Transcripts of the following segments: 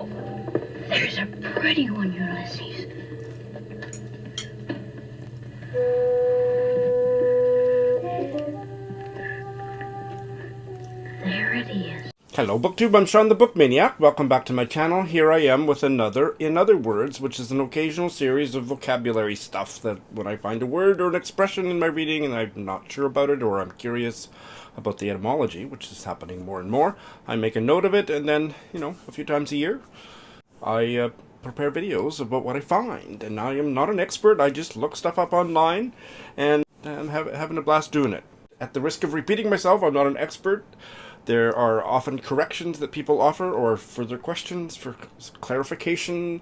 Oh, there's a pretty one, Ulysses. There it is. Hello BookTube, I'm Sean the Book Maniac. Welcome back to my channel. Here I am with another In Other Words, which is an occasional series of vocabulary stuff that when I find a word or an expression in my reading and I'm not sure about it or I'm curious about the etymology, which is happening more and more, I make a note of it and then, a few times a year, I prepare videos about what I find. And I am not an expert, I just look stuff up online and I'm having a blast doing it. At the risk of repeating myself, I'm not an expert. There are often corrections that people offer or further questions for clarification,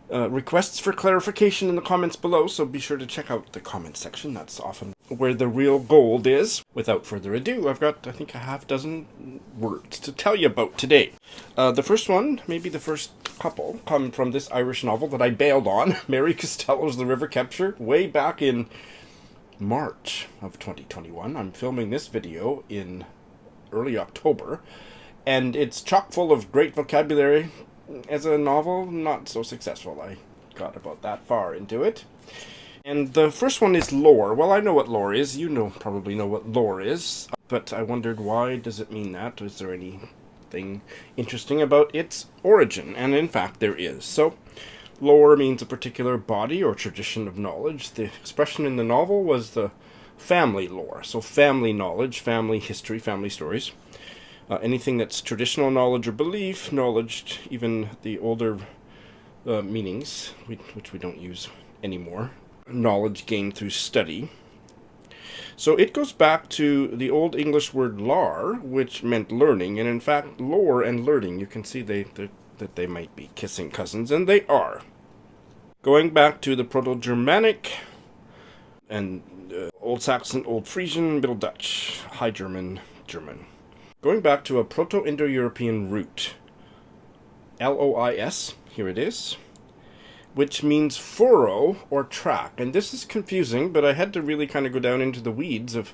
requests for clarification in the comments below, so be sure to check out the comment section. That's often where the real gold is. Without further ado, I've got, I think, a half dozen words to tell you about today. The first one, maybe the first couple, come from this Irish novel that I bailed on, Mary Costello's The River Capture, way back in March of 2021. I'm filming this video in early October, and it's chock full of great vocabulary. As a novel, not so successful. I got about that far into it. And the first one is lore. Well, I know what lore is. You probably know what lore is. But I wondered, why does it mean that? Is there anything interesting about its origin? And in fact, there is. So, lore means a particular body or tradition of knowledge. The expression in the novel was the family lore. So family knowledge, family history, family stories. Anything that's traditional knowledge or belief, knowledge, even the older meanings, which we don't use anymore. Knowledge gained through study. So it goes back to the Old English word lar, which meant learning. And in fact, lore and learning, you can see that they might be kissing cousins, and they are. Going back to the Proto-Germanic and Old Saxon, Old Frisian, Middle Dutch, High German, German. Going back to a Proto-Indo-European root, Lois, here it is, which means furrow or track. And this is confusing, but I had to really kind of go down into the weeds of,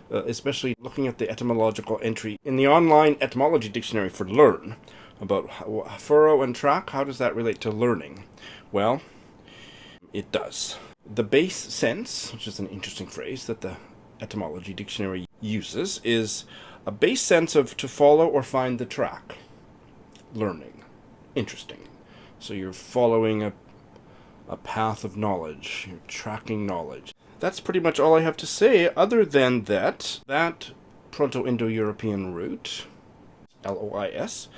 especially looking at the etymological entry in the online etymology dictionary for learn, about furrow and track. How does that relate to learning? Well, it does. The base sense, which is an interesting phrase that the etymology dictionary uses, is a base sense of to follow or find the track. Learning. Interesting. So you're following a path of knowledge. You're tracking knowledge. That's pretty much all I have to say, other than that Proto-Indo-European root, Lois,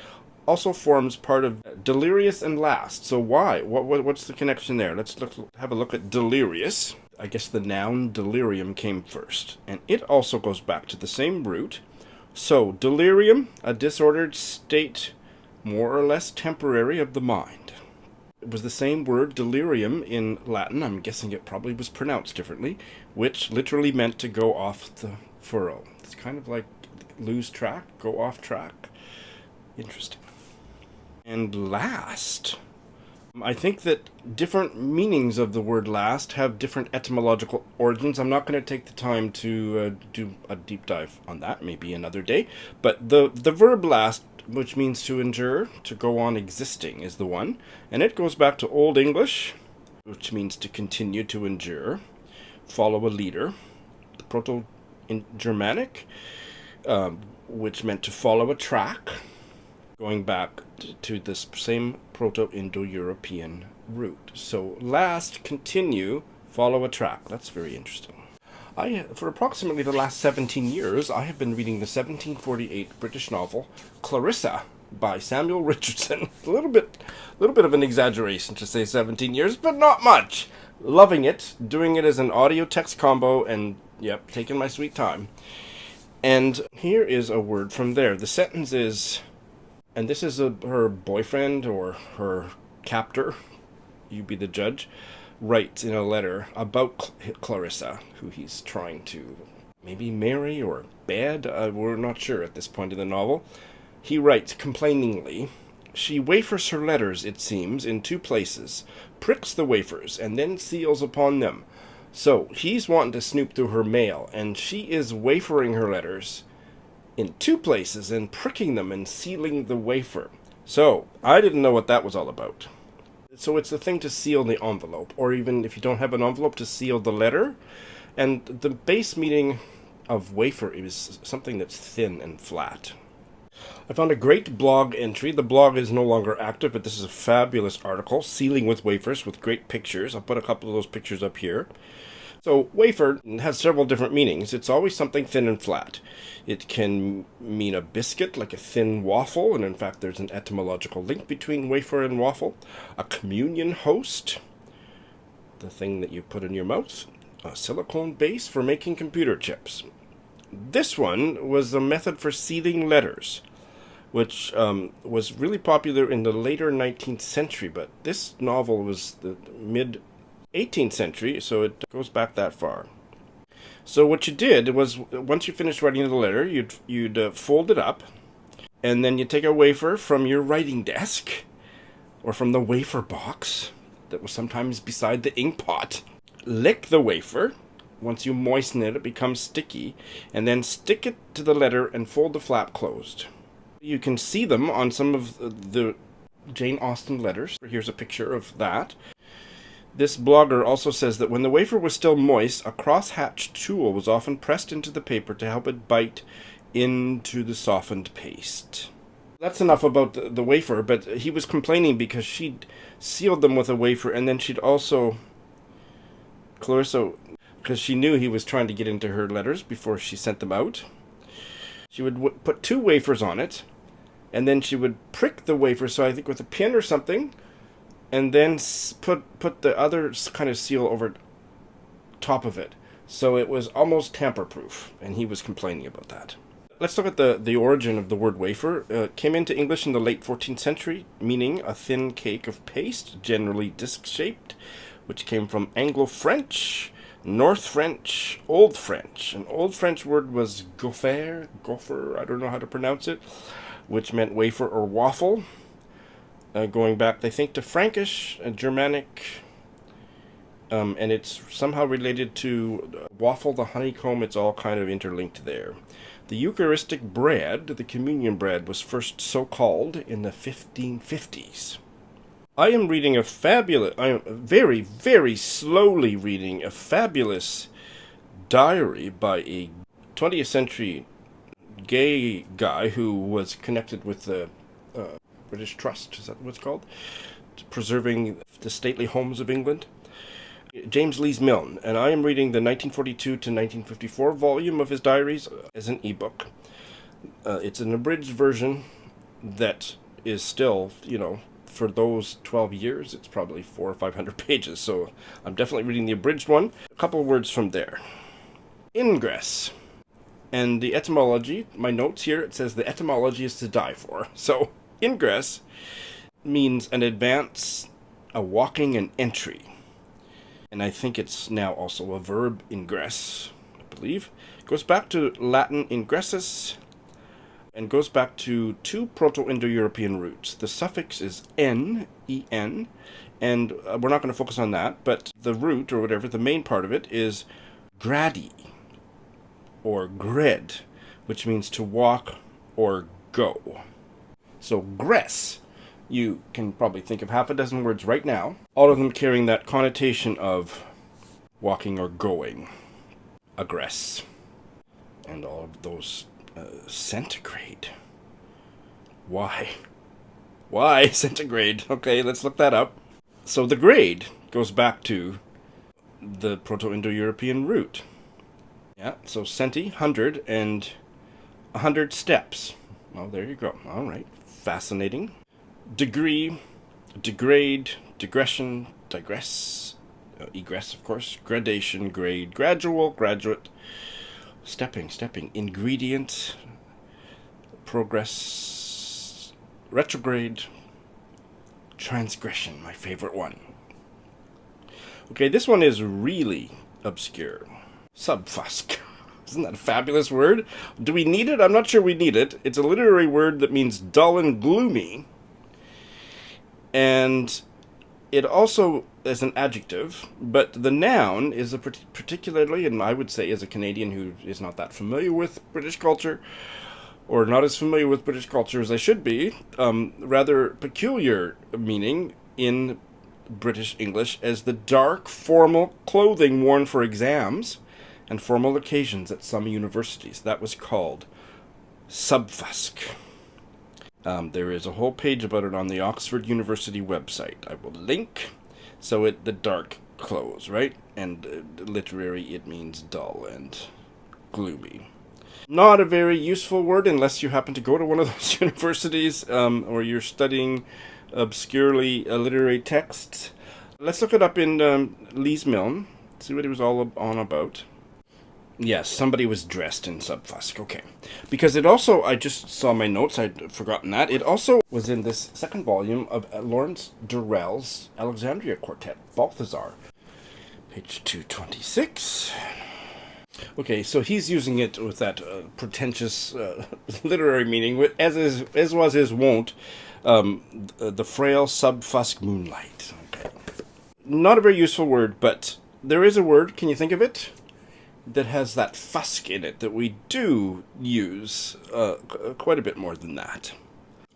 also forms part of delirious and last. So why? What's the connection there? Let's have a look at delirious. I guess the noun delirium came first. And it also goes back to the same root. So delirium, a disordered state, more or less temporary, of the mind. It was the same word, delirium, in Latin. I'm guessing it probably was pronounced differently, which literally meant to go off the furrow. It's kind of like lose track, go off track. Interesting. And last, I think that different meanings of the word last have different etymological origins. I'm not going to take the time to do a deep dive on that, maybe another day. But the verb last, which means to endure, to go on existing, is the one. And it goes back to Old English, which means to continue to endure, follow a leader. The Proto-Germanic, which meant to follow a track. Going back to this same Proto-Indo-European root. So last, continue, follow a track. That's very interesting. For approximately the last 17 years, I have been reading the 1748 British novel Clarissa by Samuel Richardson. a little bit of an exaggeration to say 17 years, but not much. Loving it, doing it as an audio-text combo, and yep, taking my sweet time. And here is a word from there. The sentence is, and this is her boyfriend or her captor, you be the judge, writes in a letter about Clarissa, who he's trying to maybe marry or bed. We're not sure at this point in the novel. He writes complainingly, "She wafers her letters, it seems, in two places, pricks the wafers, and then seals upon them." So he's wanting to snoop through her mail, and she is wafering her letters in two places and pricking them and sealing the wafer. So, I didn't know what that was all about. So it's the thing to seal the envelope, or even if you don't have an envelope, to seal the letter. And the base meaning of wafer is something that's thin and flat. I found a great blog entry. The blog is no longer active, but this is a fabulous article, Sealing with Wafers, with great pictures. I'll put a couple of those pictures up here. So, wafer has several different meanings. It's always something thin and flat. It can mean a biscuit, like a thin waffle, and in fact there's an etymological link between wafer and waffle. A communion host, the thing that you put in your mouth. A silicone base for making computer chips. This one was a method for sealing letters, which was really popular in the later 19th century, but this novel was the mid-18th century, so it goes back that far. So what you did was, once you finished writing the letter, you'd fold it up, and then you take a wafer from your writing desk, or from the wafer box that was sometimes beside the ink pot. Lick the wafer. Once you moisten it, it becomes sticky, and then stick it to the letter and fold the flap closed. You can see them on some of the Jane Austen letters. Here's a picture of that. This blogger also says that when the wafer was still moist, a cross-hatched tool was often pressed into the paper to help it bite into the softened paste. That's enough about the wafer, but he was complaining because she'd sealed them with a wafer, and then she'd also... Clarissa, because she knew he was trying to get into her letters before she sent them out, she would put 2 wafers on it, and then she would prick the wafer, so I think with a pin or something, and then put the other kind of seal over top of it. So it was almost tamper-proof, and he was complaining about that. Let's look at the origin of the word wafer. It came into English in the late 14th century, meaning a thin cake of paste, generally disc-shaped, which came from Anglo-French, North French, Old French. An Old French word was gaufre, I don't know how to pronounce it, which meant wafer or waffle. Going back, they think, to Frankish and Germanic, and it's somehow related to waffle, the honeycomb. It's all kind of interlinked there. The Eucharistic bread, the communion bread, was first so called in the 1550s. I am very, very slowly reading a fabulous diary by a 20th century gay guy who was connected with the British Trust, is that what it's called? Preserving the stately homes of England. James Lees Milne, and I am reading the 1942 to 1954 volume of his diaries as an ebook. It's an abridged version that is still, for those 12 years, it's probably 400 or 500 pages, so I'm definitely reading the abridged one. A couple of words from there. Ingress. And the etymology, my notes here, it says the etymology is to die for. So, ingress means an advance, a walking, an entry. And I think it's now also a verb, ingress, I believe. It goes back to Latin ingressus, and goes back to 2 Proto-Indo-European roots. The suffix is n, en, and we're not going to focus on that, but the root, or whatever, the main part of it, is gradi, or ghredh, which means to walk or go. So gress, you can probably think of half a dozen words right now, all of them carrying that connotation of walking or going. Aggress. And all of those centigrade. Why? Why centigrade? Okay, let's look that up. So the grade goes back to the Proto-Indo-European root. Yeah, so centi, 100, and 100 steps. Well, there you go. All right. Fascinating. Degree, degrade, digression, digress, egress, of course, gradation, grade, gradual, graduate, stepping, ingredient, progress, retrograde, transgression, my favorite one. Okay, this one is really obscure. Subfusk. Isn't that a fabulous word? Do we need it? I'm not sure we need it. It's a literary word that means dull and gloomy. And it also is an adjective, but the noun is a particularly, and I would say as a Canadian who is not that familiar with British culture, or not as familiar with British culture as I should be, rather peculiar meaning in British English as the dark, formal clothing worn for exams and formal occasions at some universities. That was called subfusc. There is a whole page about it on the Oxford University website. I will link. So the dark clothes, right? And literary, it means dull and gloomy. Not a very useful word unless you happen to go to one of those universities or you're studying obscurely literary texts. Let's look it up in Lee's Milne, see what it was all on about. Yes, somebody was dressed in subfusk. Okay. Because it also, I just saw my notes, I'd forgotten that. It also was in this second volume of Lawrence Durrell's Alexandria Quartet, Balthazar. Page 226. Okay, so he's using it with that pretentious literary meaning, as was his wont, the frail subfusk moonlight. Okay. Not a very useful word, but there is a word, can you think of it? That has that fusk in it that we do use quite a bit more than that.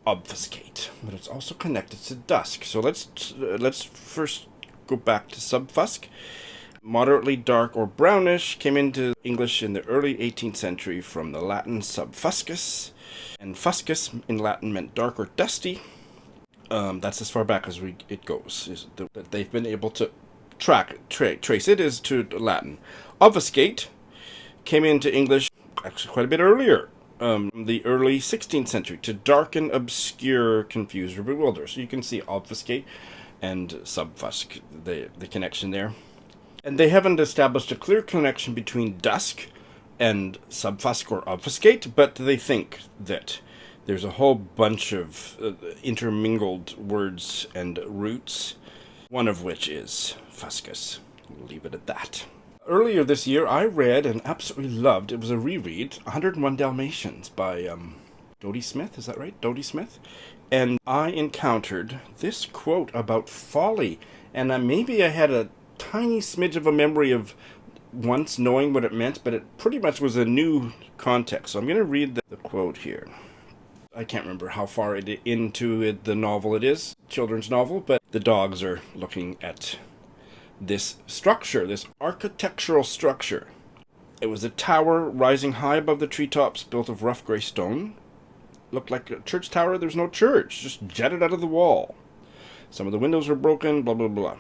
Obfuscate, but it's also connected to dusk. So let's first go back to subfusk. Moderately dark or brownish came into English in the early 18th century from the Latin subfuscus, and fuscus in Latin meant dark or dusty. That's as far back as it goes. That they've been able to trace it is to Latin. Obfuscate came into English actually quite a bit earlier, the early 16th century, to darken, obscure, confuse, or bewilder. So you can see obfuscate and subfusk, the connection there. And they haven't established a clear connection between dusk and subfusk or obfuscate, but they think that there's a whole bunch of intermingled words and roots, one of which is fuscus. We'll leave it at that. Earlier this year, I read and absolutely loved, it was a reread, 101 Dalmatians by Dodie Smith, is that right? Dodie Smith? And I encountered this quote about folly, and maybe I had a tiny smidge of a memory of once knowing what it meant, but it pretty much was a new context. So I'm going to read the quote here. I can't remember how far into the novel it is, children's novel, but the dogs are looking at this structure, this architectural structure. It was a tower rising high above the treetops, built of rough grey stone. Looked like a church tower. There's no church, just jutted out of the wall. Some of the windows were broken, blah, blah, blah.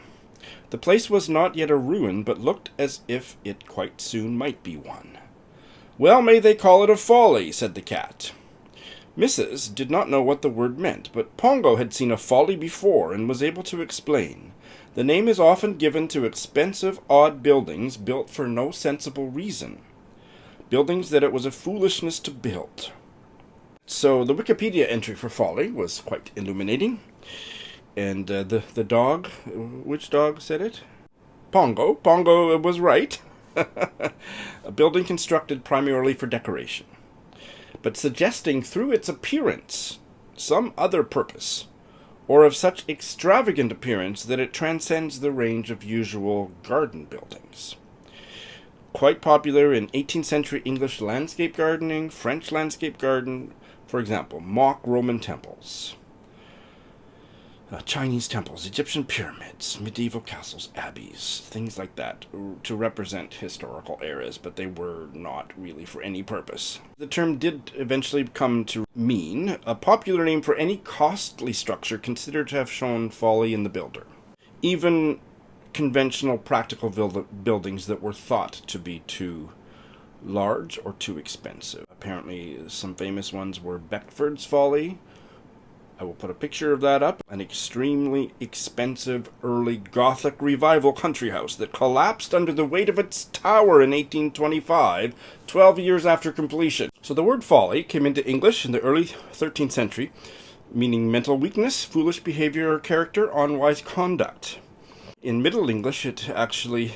The place was not yet a ruin, but looked as if it quite soon might be one. Well may they call it a folly, said the cat. Mrs. did not know what the word meant, but Pongo had seen a folly before and was able to explain. The name is often given to expensive, odd buildings built for no sensible reason. Buildings that it was a foolishness to build. So the Wikipedia entry for folly was quite illuminating. And the dog, which dog said it? Pongo. Pongo was right. A building constructed primarily for decoration, but suggesting through its appearance some other purpose, or of such extravagant appearance that it transcends the range of usual garden buildings. Quite popular in 18th century English landscape gardening, French landscape garden, for example, mock Roman temples. Chinese temples, Egyptian pyramids, medieval castles, abbeys, things like that, to represent historical eras, but they were not really for any purpose. The term did eventually come to mean a popular name for any costly structure considered to have shown folly in the builder. Even conventional practical buildings that were thought to be too large or too expensive. Apparently some famous ones were Beckford's Folly. I will put a picture of that up. An extremely expensive early Gothic revival country house that collapsed under the weight of its tower in 1825, 12 years after completion. So the word folly came into English in the early 13th century, meaning mental weakness, foolish behavior or character, unwise conduct. In Middle English, it actually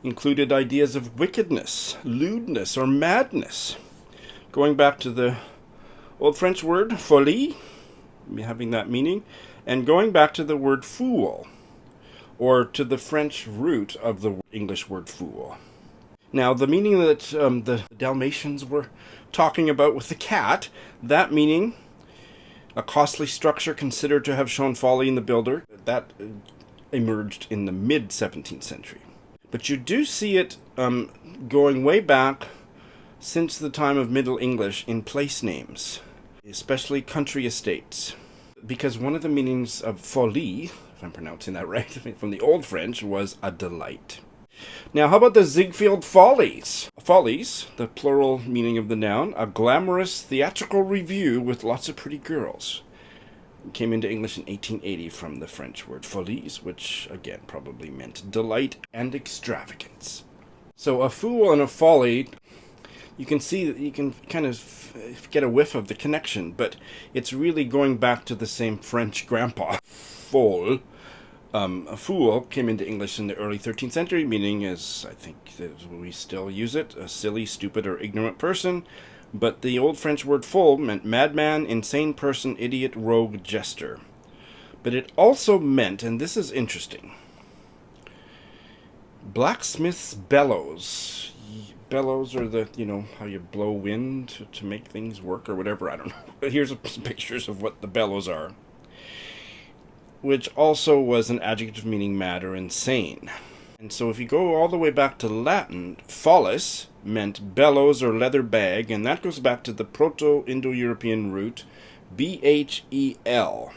included ideas of wickedness, lewdness, or madness. Going back to the old French word, folie, having that meaning, and going back to the word fool, or to the French root of the English word fool. Now, the meaning that the Dalmatians were talking about with the cat, that meaning a costly structure considered to have shown folly in the builder, that emerged in the mid-17th century. But you do see it going way back since the time of Middle English in place names, especially country estates. Because one of the meanings of folie, if I'm pronouncing that right, from the Old French, was a delight. Now, how about the Ziegfeld Follies? Follies, the plural meaning of the noun, a glamorous theatrical revue with lots of pretty girls. It came into English in 1880 from the French word folies, which, again, probably meant delight and extravagance. So a fool and a folly, you can see that you can kind of get a whiff of the connection, but it's really going back to the same French grandpa. Fool. A fool came into English in the early 13th century, meaning, as I think we still use it, a silly, stupid, or ignorant person. But the old French word fool meant madman, insane person, idiot, rogue, jester. But it also meant, and this is interesting, blacksmith's bellows. Bellows are the, how you blow wind to make things work or whatever, I don't know. But here's some pictures of what the bellows are. Which also was an adjective meaning mad or insane. And so if you go all the way back to Latin, follis meant bellows or leather bag, and that goes back to the Proto-Indo-European root bhel,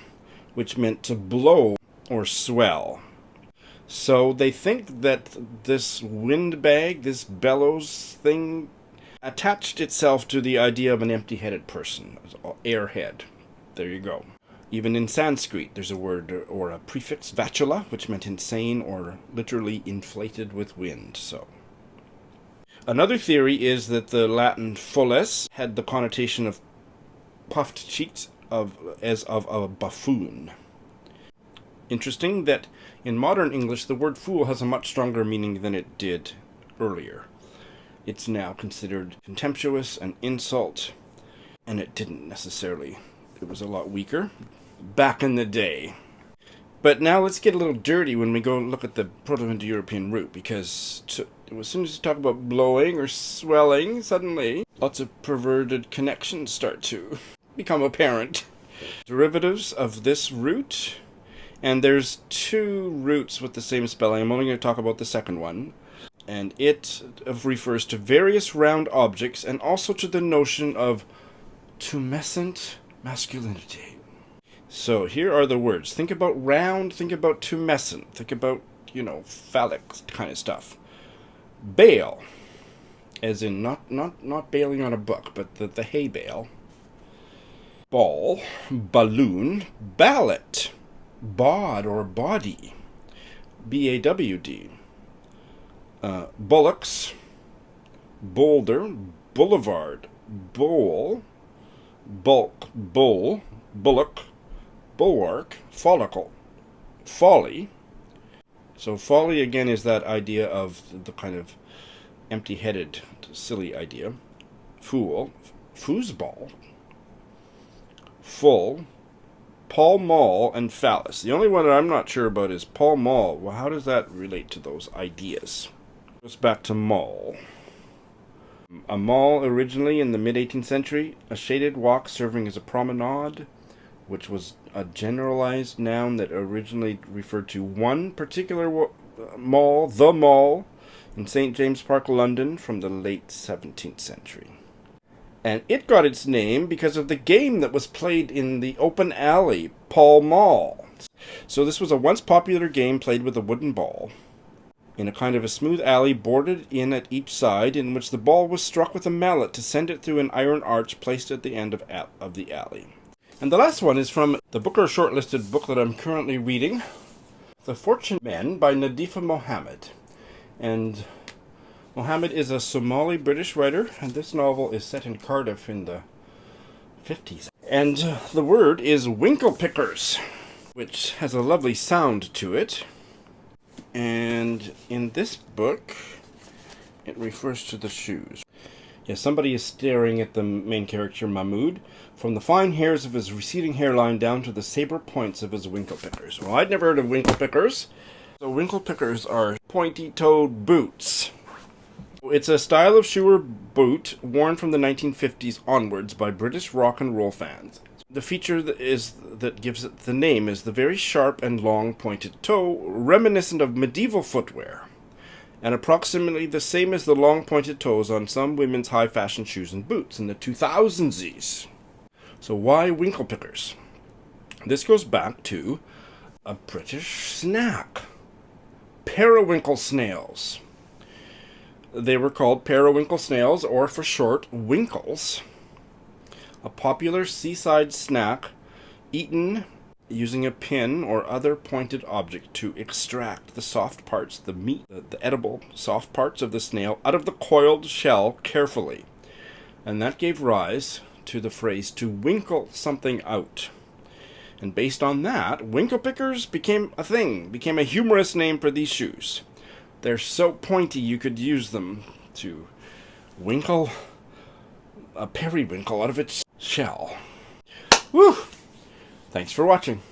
which meant to blow or swell. So they think that this wind bag, this bellows thing, attached itself to the idea of an empty-headed person, airhead. There you go. Even in Sanskrit, there's a word or a prefix, vatula, which meant insane or literally inflated with wind. So, another theory is that the Latin folles had the connotation of puffed cheeks as of a buffoon. Interesting that in modern English, the word fool has a much stronger meaning than it did earlier. It's now considered contemptuous, an insult, and it didn't necessarily. It was a lot weaker back in the day. But now let's get a little dirty when we go look at the Proto-Indo-European root, because as soon as you talk about blowing or swelling, suddenly lots of perverted connections start to become apparent. Derivatives of this root, and there's two roots with the same spelling. I'm only going to talk about the second one. And it refers to various round objects and also to the notion of tumescent masculinity. So here are the words. Think about round, think about tumescent, think about, phallic kind of stuff. Bale, as in not bailing on a book, but the hay bale. Ball, balloon, ballot, bod or body, B-A-W-D. Bullocks, boulder, boulevard, bowl, bulk, bull, bullock, bulwark, follicle, folly. So folly again is that idea of the kind of empty-headed, silly idea. Fool, foosball, full, Pall Mall, and phallus. The only one that I'm not sure about is Pall Mall. Well, how does that relate to those ideas? Goes back to mall. A mall originally in the mid-18th century, a shaded walk serving as a promenade, which was a generalized noun that originally referred to one particular mall, the Mall, in St. James Park, London, from the late 17th century. And it got its name because of the game that was played in the open alley, Pall Mall. So this was a once popular game played with a wooden ball in a kind of a smooth alley boarded in at each side, in which the ball was struck with a mallet to send it through an iron arch placed at the end of the alley. And the last one is from the Booker shortlisted book that I'm currently reading, The Fortune Men by Nadifa Mohamed. And Mohamed is a Somali-British writer, and this novel is set in Cardiff in the 50s. And the word is winklepickers, which has a lovely sound to it. And in this book, it refers to the shoes. Yes, somebody is staring at the main character, Mahmoud, from the fine hairs of his receding hairline down to the saber points of his winklepickers. Well, I'd never heard of winklepickers. So winklepickers are pointy-toed boots. It's a style of shoe or boot worn from the 1950s onwards by British rock and roll fans. The feature that gives it the name is the very sharp and long pointed toe, reminiscent of medieval footwear, and approximately the same as the long pointed toes on some women's high fashion shoes and boots in the 2000s. So why winklepickers? This goes back to a British snack. Periwinkle snails. They were called periwinkle snails, or for short, winkles. A popular seaside snack eaten using a pin or other pointed object to extract the soft parts, the meat, the edible soft parts of the snail out of the coiled shell carefully. And that gave rise to the phrase to winkle something out. And based on that, winklepickers became a thing, became a humorous name for these shoes. They're so pointy you could use them to winkle a periwinkle out of its shell. Woo! Thanks for watching.